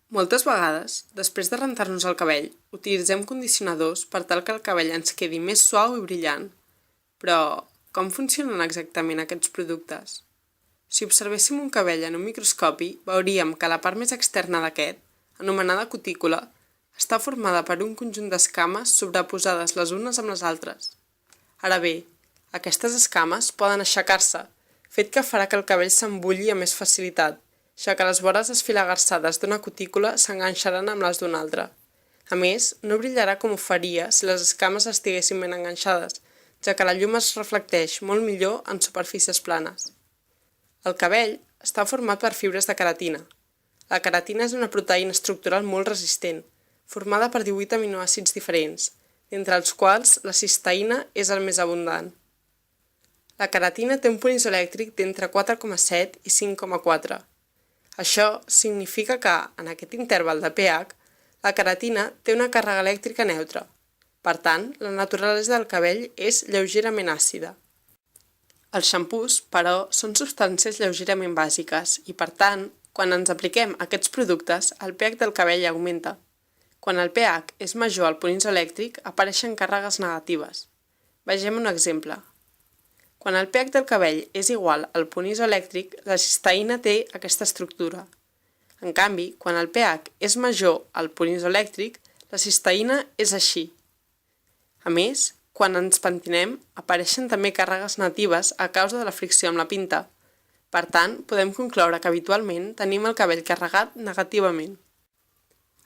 Moltes vegades, després de rentar-nos el cabell, utilitzem condicionadors per tal que el cabell ens quedi més suau i brillant. Però, com funcionen exactament aquests productes? Si observéssim un cabell en un microscopi, veuríem que la part més externa d'aquest, anomenada cutícula, està formada per un conjunt d'escames sobreposades les unes amb les altres. Ara bé, aquestes escames poden aixecar-se, fet que farà que el cabell s'embulli amb més facilitat, ja que les vores esfilagarsades d'una cutícula s'enganxaran amb les d'una altra. A més, no brillarà com ho faria si les escames estiguessin ben enganxades, ja que la llum es reflecteix molt millor en superfícies planes. El cabell està format per fibres de queratina. La queratina és una proteïna estructural molt resistent, formada per 18 aminoàcids diferents, entre els quals la cisteïna és el més abundant. La queratina té un punt isoelèctric d'entre 4,7 i 5,4. Això significa que, en aquest interval de pH, la queratina té una càrrega elèctrica neutra. Per tant, la naturalesa del cabell és lleugerament àcida. Els xampús, però, són substàncies lleugerament bàsiques i, per tant, quan ens apliquem aquests productes, el pH del cabell augmenta. Quan el pH és major al punt isoelèctric, apareixen càrregues negatives. Vegem un exemple. Quan el pH del cabell és igual al punt isoelèctric, la cisteïna té aquesta estructura. En canvi, quan el pH és major al punt isoelèctric, la cisteïna és així. A més, quan ens pentinem, apareixen també càrregues negatives a causa de la fricció amb la pinta. Per tant, podem concloure que habitualment tenim el cabell carregat negativament.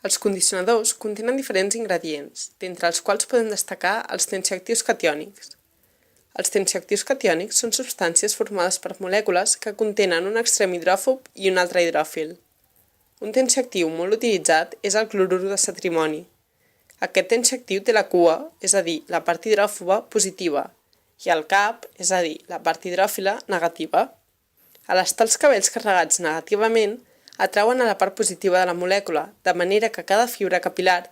Els condicionadors contenen diferents ingredients, d'entre els quals podem destacar els tensioactius catiònics. Els tensioactius catiònics són substàncies formades per molècules que contenen un extrem hidròfob i un altre hidròfil. Un tensioactiu molt utilitzat és el clorur de cetrimoni. Aquest tensioactiu té la cua, és a dir, la part hidròfoba positiva, i el cap, és a dir, la part hidròfila negativa. Al estar els cabells carregats negativament, atrauen a la part positiva de la molècula, de manera que cada fibra capil·lar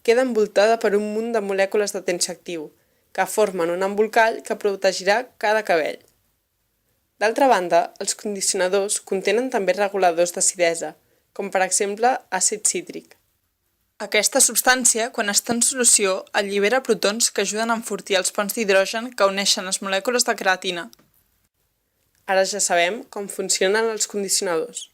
queda envoltada per un munt de molècules de tensioactiu, que formen un embolcall que protegirà cada cabell. D'altra banda, els condicionadors contenen també reguladors d'acidesa, com per exemple àcid cítric. Aquesta substància, quan està en solució, allibera protons que ajuden a enfortir els ponts d'hidrogen que uneixen les molècules de queratina. Ara ja sabem com funcionen els condicionadors.